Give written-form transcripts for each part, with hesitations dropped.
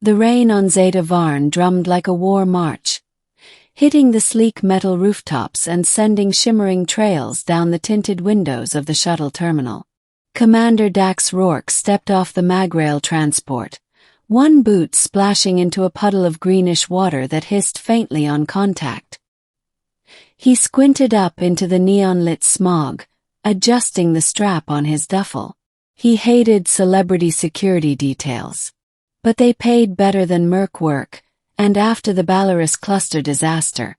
The rain on Zeta Varn drummed like a war march, hitting the sleek metal rooftops and sending shimmering trails down the tinted windows of the shuttle terminal. Commander Dax Rourke stepped off the magrail transport, one boot splashing into a puddle of greenish water that hissed faintly on contact. He squinted up into the neon-lit smog, adjusting the strap on his duffel. He hated celebrity security details, but they paid better than merc work, and after the Belarus cluster disaster,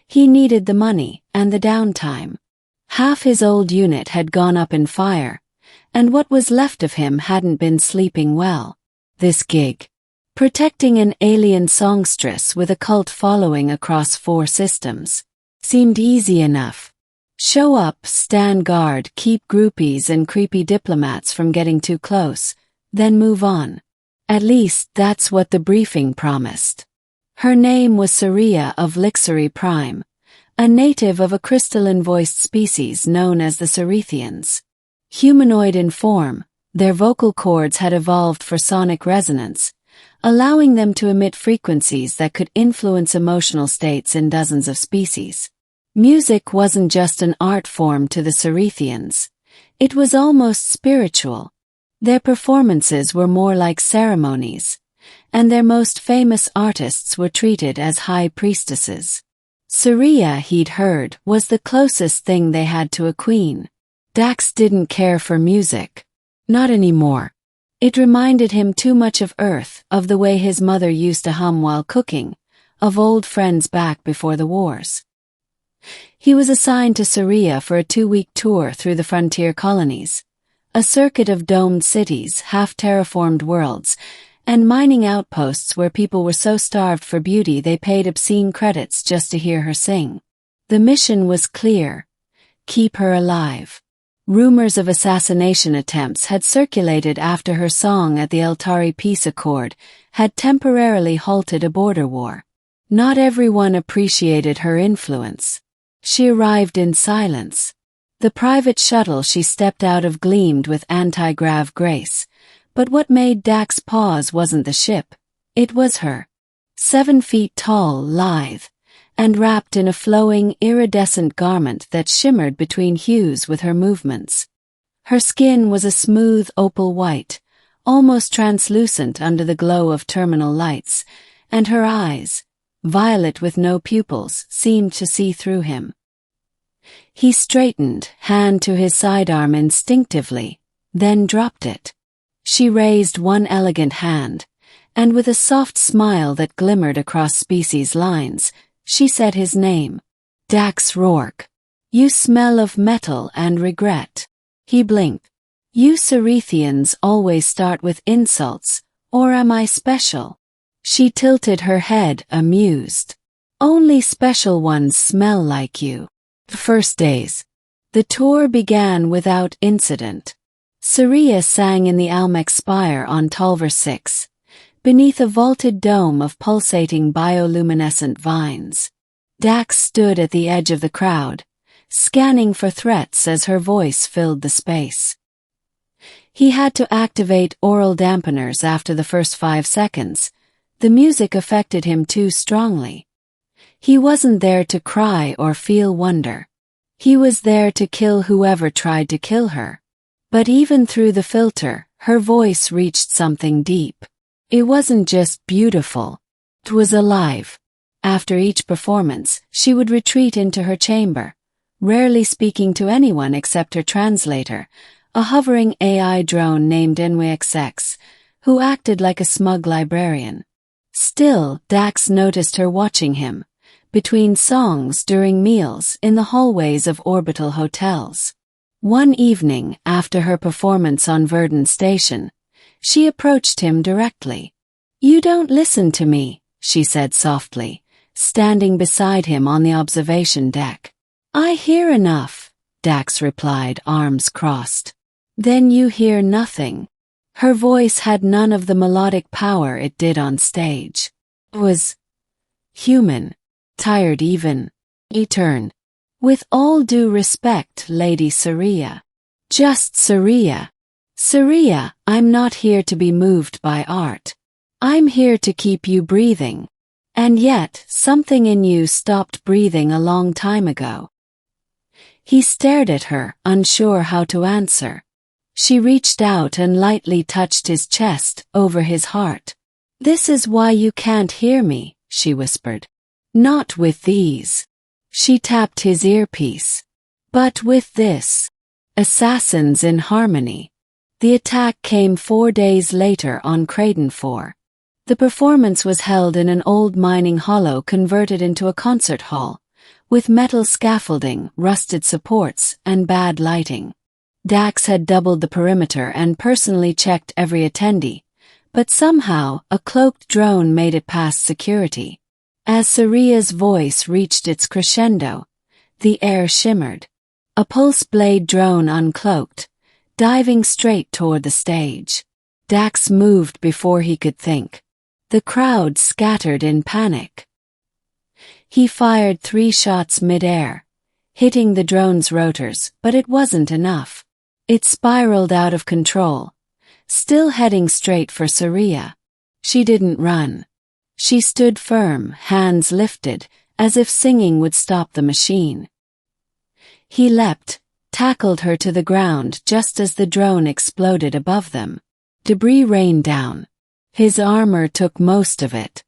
he needed the money and the downtime. Half his old unit had gone up in fire, and what was left of him hadn't been sleeping well. This gig, protecting an alien songstress with a cult following across 4 systems, seemed easy enough. Show up, stand guard, keep groupies and creepy diplomats from getting too close, then move on. At least that's what the briefing promised. Her name was Saria of Lixari Prime, a native of a crystalline-voiced species known as the Cerethians. Humanoid in form, their vocal cords had evolved for sonic resonance, allowing them to emit frequencies that could influence emotional states in dozens of species. Music wasn't just an art form to the Cerethians, it was almost spiritual. Their performances were more like ceremonies, and their most famous artists were treated as high priestesses. Saria, he'd heard, was the closest thing they had to a queen. Dax didn't care for music. Not anymore. It reminded him too much of Earth, of the way his mother used to hum while cooking, of old friends back before the wars. He was assigned to Saria for a 2-week tour through the frontier colonies, a circuit of domed cities, half-terraformed worlds, and mining outposts where people were so starved for beauty they paid obscene credits just to hear her sing. The mission was clear: keep her alive. Rumors of assassination attempts had circulated after her song at the Eltari Peace Accord had temporarily halted a border war. Not everyone appreciated her influence. She arrived in silence. The private shuttle she stepped out of gleamed with anti-grav grace, but what made Dax pause wasn't the ship, it was her. 7 feet tall, lithe, and wrapped in a flowing, iridescent garment that shimmered between hues with her movements. Her skin was a smooth opal white, almost translucent under the glow of terminal lights, and her eyes, violet with no pupils, seemed to see through him. He straightened, hand to his sidearm instinctively, then dropped it. She raised one elegant hand, and with a soft smile that glimmered across species lines, she said his name. Dax Rourke. You smell of metal and regret. He blinked. You Cerethians always start with insults, or am I special? She tilted her head, amused. Only special ones smell like you. First days. The tour began without incident. Saria sang in the Almec Spire on Tolver 6, beneath a vaulted dome of pulsating bioluminescent vines. Dax stood at the edge of the crowd, scanning for threats as her voice filled the space. He had to activate oral dampeners after the first 5 seconds. The music affected him too strongly. He wasn't there to cry or feel wonder. He was there to kill whoever tried to kill her. But even through the filter, her voice reached something deep. It wasn't just beautiful. It was alive. After each performance, she would retreat into her chamber, rarely speaking to anyone except her translator, a hovering AI drone named NWXX, who acted like a smug librarian. Still, Dax noticed her watching him, between songs, during meals, in the hallways of orbital hotels. One evening, after her performance on Verdun Station, she approached him directly. You don't listen to me, she said softly, standing beside him on the observation deck. I hear enough, Dax replied, arms crossed. Then you hear nothing. Her voice had none of the melodic power it did on stage. It was human, tired even. He turned. With all due respect, Lady Saria. Just Saria. Saria, I'm not here to be moved by art. I'm here to keep you breathing. And yet, something in you stopped breathing a long time ago. He stared at her, unsure how to answer. She reached out and lightly touched his chest, over his heart. This is why you can't hear me, she whispered. Not with these. She tapped his earpiece. But with this. Assassins in Harmony. The attack came 4 days later on Creighton 4. The performance was held in an old mining hollow converted into a concert hall, with metal scaffolding, rusted supports, and bad lighting. Dax had doubled the perimeter and personally checked every attendee, but somehow a cloaked drone made it past security. As Saria's voice reached its crescendo, the air shimmered. A pulse blade drone uncloaked, diving straight toward the stage. Dax moved before he could think. The crowd scattered in panic. He fired 3 shots mid-air, hitting the drone's rotors, but it wasn't enough. It spiraled out of control, still heading straight for Saria. She didn't run. She stood firm, hands lifted, as if singing would stop the machine. He leapt, tackled her to the ground just as the drone exploded above them. Debris rained down. His armor took most of it.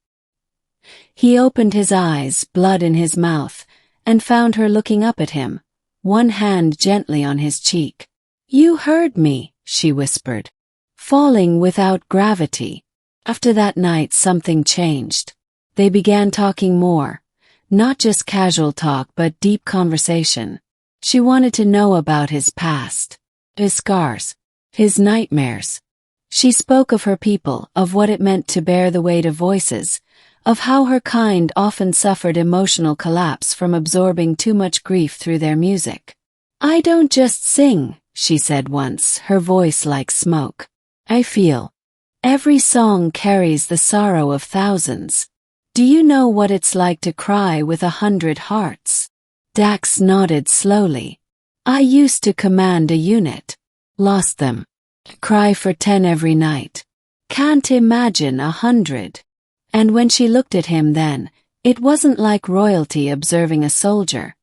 He opened his eyes, blood in his mouth, and found her looking up at him, one hand gently on his cheek. You heard me, she whispered. Falling without gravity. After that night something changed. They began talking more, not just casual talk but deep conversation. She wanted to know about his past, his scars, his nightmares. She spoke of her people, of what it meant to bear the weight of voices, of how her kind often suffered emotional collapse from absorbing too much grief through their music. I don't just sing, she said once, her voice like smoke. I feel. Every song carries the sorrow of thousands. Do you know what it's like to cry with 100 hearts? Dax nodded slowly. I used to command a unit. Lost them. Cry for 10 every night. Can't imagine 100. And when she looked at him then, it wasn't like royalty observing a soldier.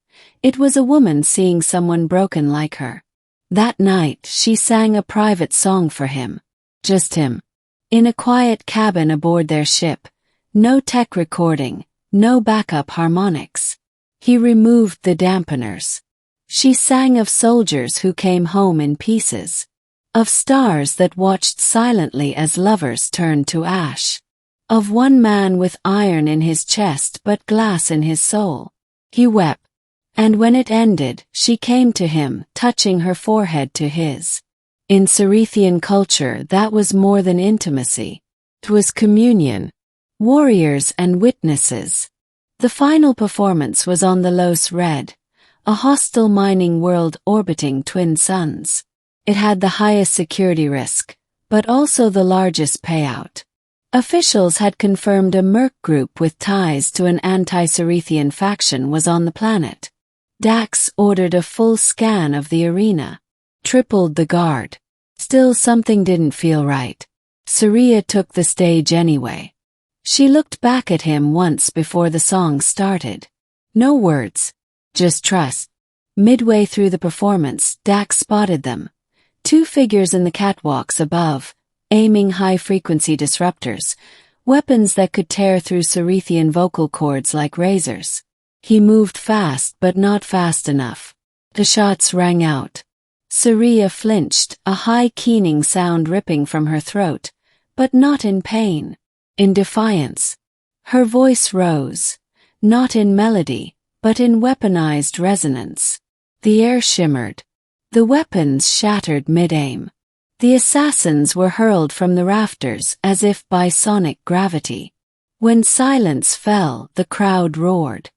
It was a woman seeing someone broken like her. That night she sang a private song for him. Just him. In a quiet cabin aboard their ship. No tech recording, no backup harmonics. He removed the dampeners. She sang of soldiers who came home in pieces. Of stars that watched silently as lovers turned to ash. Of one man with iron in his chest but glass in his soul. He wept. And when it ended, she came to him, touching her forehead to his. In Cerethian culture that was more than intimacy. 'Twas communion. Warriors and witnesses. The final performance was on the Los Red, a hostile mining world orbiting twin suns. It had the highest security risk, but also the largest payout. Officials had confirmed a merc group with ties to an anti-Cerethian faction was on the planet. Dax ordered a full scan of the arena. Tripled the guard. Still something didn't feel right. Saria took the stage anyway. She looked back at him once before the song started. No words. Just trust. Midway through the performance, Dax spotted them. 2 figures in the catwalks above, aiming high-frequency disruptors, weapons that could tear through Cerethian vocal cords like razors. He moved fast but not fast enough. The shots rang out. Saria flinched, a high keening sound ripping from her throat, but not in pain. In defiance. Her voice rose, not in melody, but in weaponized resonance. The air shimmered. The weapons shattered mid-aim. The assassins were hurled from the rafters as if by sonic gravity. When silence fell, the crowd roared.